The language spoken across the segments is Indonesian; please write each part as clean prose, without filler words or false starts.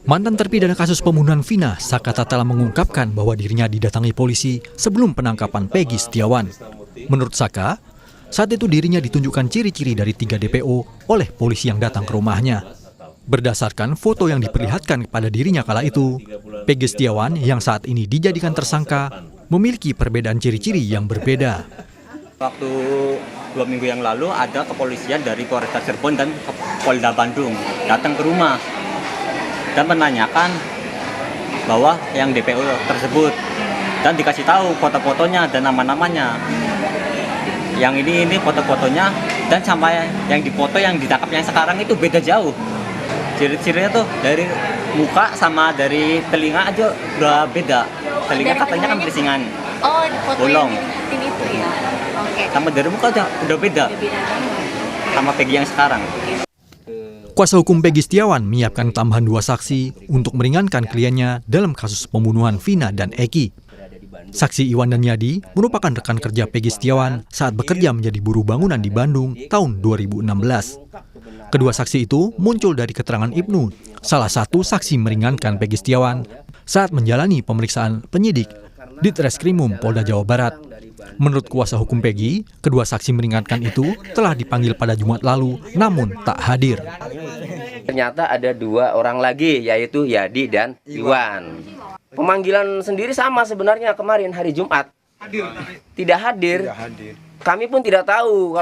Mantan terpidana kasus pembunuhan Vina, Sakata telah mengungkapkan bahwa dirinya didatangi polisi sebelum penangkapan Peggy Setiawan. Menurut Saka, saat itu dirinya ditunjukkan ciri-ciri dari 3 DPO oleh polisi yang datang ke rumahnya. Berdasarkan foto yang diperlihatkan kepada dirinya kala itu, Peggy Setiawan yang saat ini dijadikan tersangka memiliki perbedaan ciri-ciri yang berbeda. Waktu 2 minggu yang lalu ada kepolisian dari Polresta Cirebon dan Polda Bandung datang ke rumah dan menanyakan bahwa yang DPO tersebut dan dikasih tahu foto-fotonya dan nama-namanya. Yang ini foto-fotonya dan sama yang dipoto yang ditangkap yang sekarang itu beda jauh. Ciri-cirinya tuh dari muka sama dari telinga aja udah beda. Telinga katanya kan berisingan. Oh, di foto bolong. yang itu ya. Oke. Sama dari muka udah beda. Sama Peggy yang sekarang. Kuasa hukum Peggy Setiawan menyiapkan tambahan 2 saksi untuk meringankan kliennya dalam kasus pembunuhan Vina dan Eki. Saksi Iwan dan Yadi merupakan rekan kerja Peggy Setiawan saat bekerja menjadi buruh bangunan di Bandung tahun 2016. Kedua saksi itu muncul dari keterangan Ibnu, salah satu saksi meringankan Peggy Setiawan saat menjalani pemeriksaan penyidik Ditreskrimum Polda Jawa Barat. Menurut kuasa hukum Peggy, kedua saksi meringankan itu telah dipanggil pada Jumat lalu, namun tak hadir. Ternyata ada 2 orang lagi, yaitu Yadi dan Iwan. Pemanggilan sendiri sama sebenarnya kemarin hari Jumat. Tidak hadir. Kami pun tidak tahu.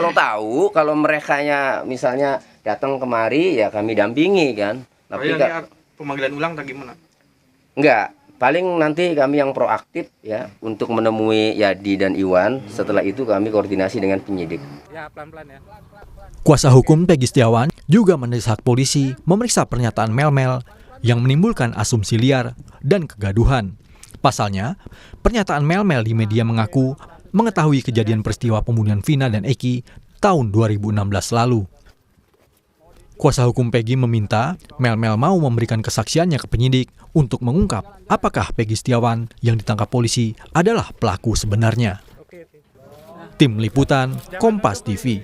Kalau merekanya misalnya datang kemari, ya kami dampingi kan. Tapi pemanggilan ulang atau gimana? Enggak. Paling nanti kami yang proaktif ya untuk menemui Yadi dan Iwan. Setelah itu kami koordinasi dengan penyidik. Ya, pelan-pelan ya. Kuasa hukum Peggy Setiawan juga mendesak polisi memeriksa pernyataan Mel-Mel yang menimbulkan asumsi liar dan kegaduhan. Pasalnya, pernyataan Mel-Mel di media mengaku mengetahui kejadian peristiwa pembunuhan Vina dan Eki tahun 2016 lalu. Kuasa hukum Peggy meminta Mel-Mel mau memberikan kesaksiannya ke penyidik untuk mengungkap apakah Peggy Setiawan yang ditangkap polisi adalah pelaku sebenarnya. Tim Liputan, Kompas TV.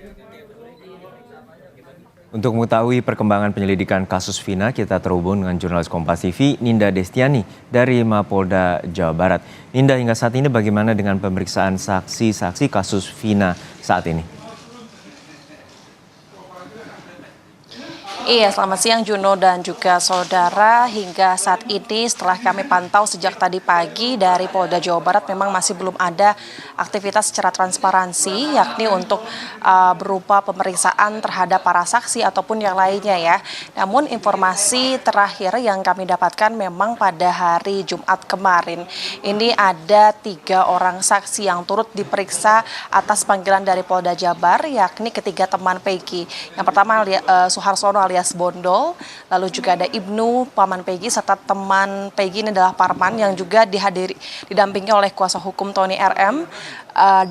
Untuk mengetahui perkembangan penyelidikan kasus Vina, kita terhubung dengan jurnalis Kompas TV, Ninda Destiani dari Mapolda Jawa Barat. Ninda, hingga saat ini bagaimana dengan pemeriksaan saksi-saksi kasus Vina saat ini? Iya, selamat siang Juno dan juga saudara. Hingga saat ini setelah kami pantau sejak tadi pagi dari Polda Jawa Barat memang masih belum ada aktivitas secara transparansi, yakni untuk berupa pemeriksaan terhadap para saksi ataupun yang lainnya ya. Namun informasi terakhir yang kami dapatkan memang pada hari Jumat kemarin ini ada 3 orang saksi yang turut diperiksa atas panggilan dari Polda Jabar, yakni ketiga teman Peggy. Yang pertama Suharsono alias Bondol, lalu juga ada Ibnu, paman Peggy, serta teman Peggy ini adalah Parman yang juga didampingi oleh kuasa hukum Tony RM.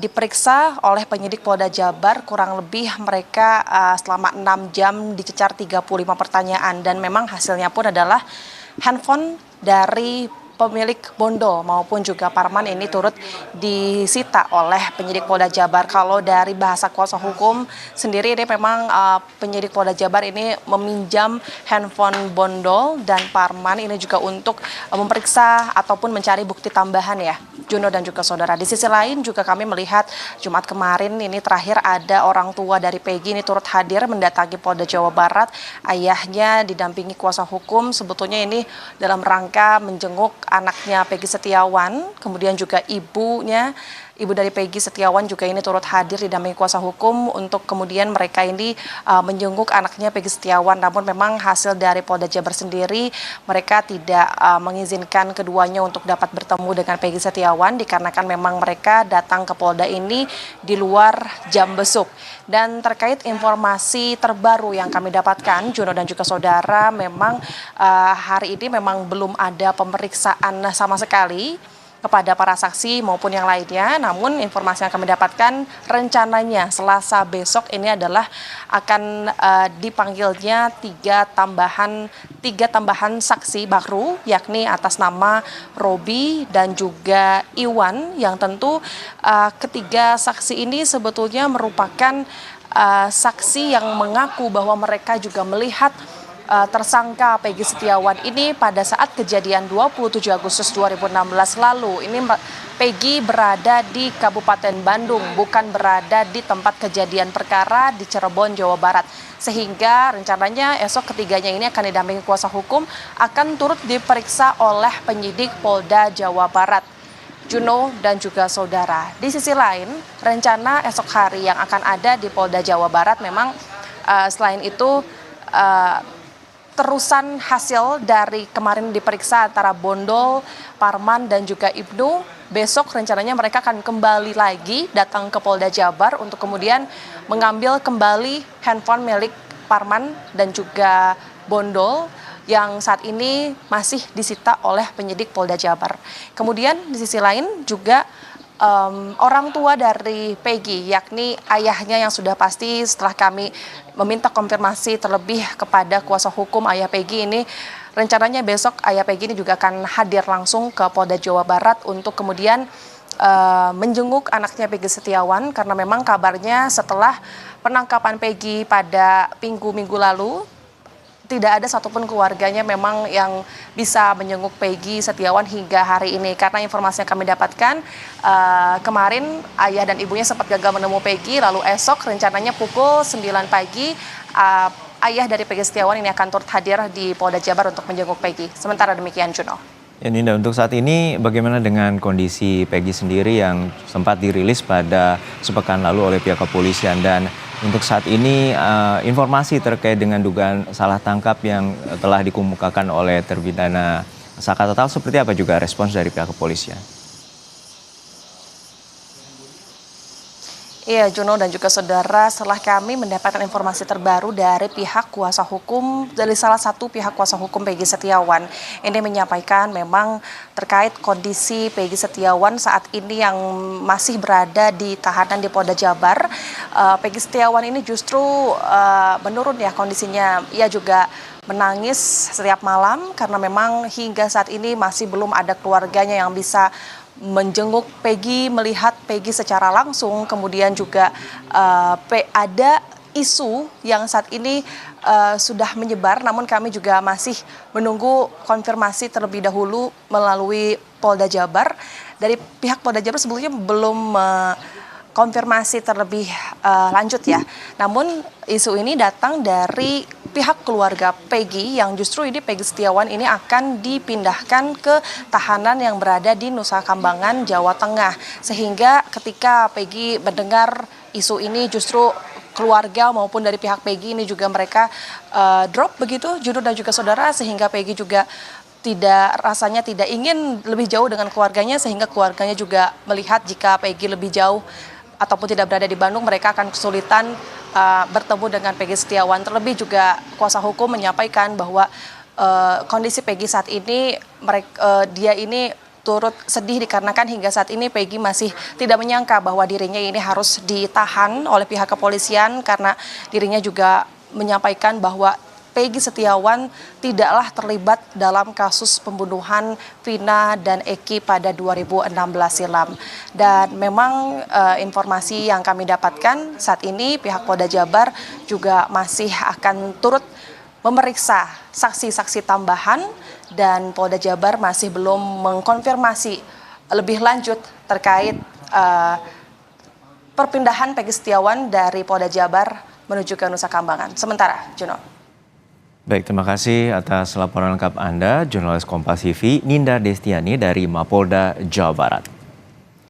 Diperiksa oleh penyidik Polda Jabar, kurang lebih mereka selama 6 jam dicecar 35 pertanyaan dan memang hasilnya pun adalah handphone dari pemilik Bondol maupun juga Parman ini turut disita oleh penyidik Polda Jabar. Kalau dari bahasa kuasa hukum sendiri ini memang penyidik Polda Jabar ini meminjam handphone Bondol dan Parman ini juga untuk memeriksa ataupun mencari bukti tambahan ya, Juno dan juga saudara. Di sisi lain juga kami melihat Jumat kemarin ini terakhir ada orang tua dari Peggy ini turut hadir mendatangi Polda Jawa Barat. Ayahnya didampingi kuasa hukum sebetulnya ini dalam rangka menjenguk anaknya Peggy Setiawan, kemudian juga ibu dari Peggy Setiawan juga ini turut hadir didampingi kuasa hukum untuk kemudian mereka ini menjenguk anaknya Peggy Setiawan. Namun memang hasil dari Polda Jabar sendiri mereka tidak mengizinkan keduanya untuk dapat bertemu dengan Peggy Setiawan dikarenakan memang mereka datang ke Polda ini di luar jam besuk. Dan terkait informasi terbaru yang kami dapatkan, Juno dan juga saudara, memang hari ini memang belum ada pemeriksaan sama sekali kepada para saksi maupun yang lainnya. Namun informasi yang kami dapatkan rencananya Selasa besok ini adalah akan dipanggilnya tiga tambahan saksi baru, yakni atas nama Robi dan juga Iwan, yang tentu ketiga saksi ini sebetulnya merupakan saksi yang mengaku bahwa mereka juga melihat tersangka Peggy Setiawan ini pada saat kejadian 27 Agustus 2016 lalu. Ini Peggy berada di Kabupaten Bandung, bukan berada di tempat kejadian perkara di Cirebon, Jawa Barat. Sehingga rencananya esok ketiganya ini akan didampingi kuasa hukum, akan turut diperiksa oleh penyidik Polda Jawa Barat. Juno dan juga saudara. Di sisi lain, rencana esok hari yang akan ada di Polda Jawa Barat memang selain itu terusan hasil dari kemarin diperiksa antara Bondol, Parman, dan juga Ibnu. Besok rencananya mereka akan kembali lagi datang ke Polda Jabar untuk kemudian mengambil kembali handphone milik Parman dan juga Bondol yang saat ini masih disita oleh penyidik Polda Jabar. Kemudian di sisi lain juga orang tua dari Peggy, yakni ayahnya yang sudah pasti setelah kami meminta konfirmasi terlebih kepada kuasa hukum ayah Peggy ini, rencananya besok ayah Peggy ini juga akan hadir langsung ke Polda Jawa Barat untuk kemudian menjenguk anaknya Peggy Setiawan, karena memang kabarnya setelah penangkapan Peggy pada minggu lalu, tidak ada satupun keluarganya memang yang bisa menjenguk Peggy Setiawan hingga hari ini. Karena informasi yang kami dapatkan, kemarin ayah dan ibunya sempat gagal menemui Peggy, lalu esok rencananya pukul 9 pagi, ayah dari Peggy Setiawan ini akan turut hadir di Polda Jabar untuk menjenguk Peggy. Sementara demikian, Juno. Ya, Ninda, untuk saat ini bagaimana dengan kondisi Peggy sendiri yang sempat dirilis pada sepekan lalu oleh pihak kepolisian, dan untuk saat ini informasi terkait dengan dugaan salah tangkap yang telah dikemukakan oleh terpidana Saka Tatal seperti apa juga respons dari pihak kepolisian? Iya, Juno dan juga saudara, setelah kami mendapatkan informasi terbaru dari pihak kuasa hukum, dari salah satu pihak kuasa hukum Peggy Setiawan, ini menyampaikan memang terkait kondisi Peggy Setiawan saat ini yang masih berada di tahanan di Polda Jabar. Peggy Setiawan ini justru menurun ya kondisinya. Ia juga menangis setiap malam karena memang hingga saat ini masih belum ada keluarganya yang bisa menjenguk Peggy, melihat Peggy secara langsung. Kemudian juga ada isu yang saat ini sudah menyebar, namun kami juga masih menunggu konfirmasi terlebih dahulu melalui Polda Jabar. Dari pihak Polda Jabar sebelumnya belum konfirmasi terlebih lanjut ya. Namun isu ini datang dari pihak keluarga Peggy yang justru ini Peggy Setiawan ini akan dipindahkan ke tahanan yang berada di Nusa Kambangan, Jawa Tengah. Sehingga ketika Peggy mendengar isu ini justru keluarga maupun dari pihak Peggy ini juga mereka drop begitu, Juno dan juga saudara, sehingga Peggy juga rasanya tidak ingin lebih jauh dengan keluarganya, sehingga keluarganya juga melihat jika Peggy lebih jauh ataupun tidak berada di Bandung, mereka akan kesulitan bertemu dengan Peggy Setiawan. Terlebih juga kuasa hukum menyampaikan bahwa kondisi Peggy saat ini dia ini turut sedih dikarenakan hingga saat ini Peggy masih tidak menyangka bahwa dirinya ini harus ditahan oleh pihak kepolisian, karena dirinya juga menyampaikan bahwa Peggy Setiawan tidaklah terlibat dalam kasus pembunuhan Vina dan Eki pada 2016 silam. Dan memang informasi yang kami dapatkan saat ini pihak Polda Jabar juga masih akan turut memeriksa saksi-saksi tambahan, dan Polda Jabar masih belum mengkonfirmasi lebih lanjut terkait perpindahan Peggy Setiawan dari Polda Jabar menuju ke Nusa Kambangan. Sementara, Juno. Baik, terima kasih atas laporan lengkap Anda, jurnalis Kompas TV Ninda Destiani dari Mapolda Jawa Barat.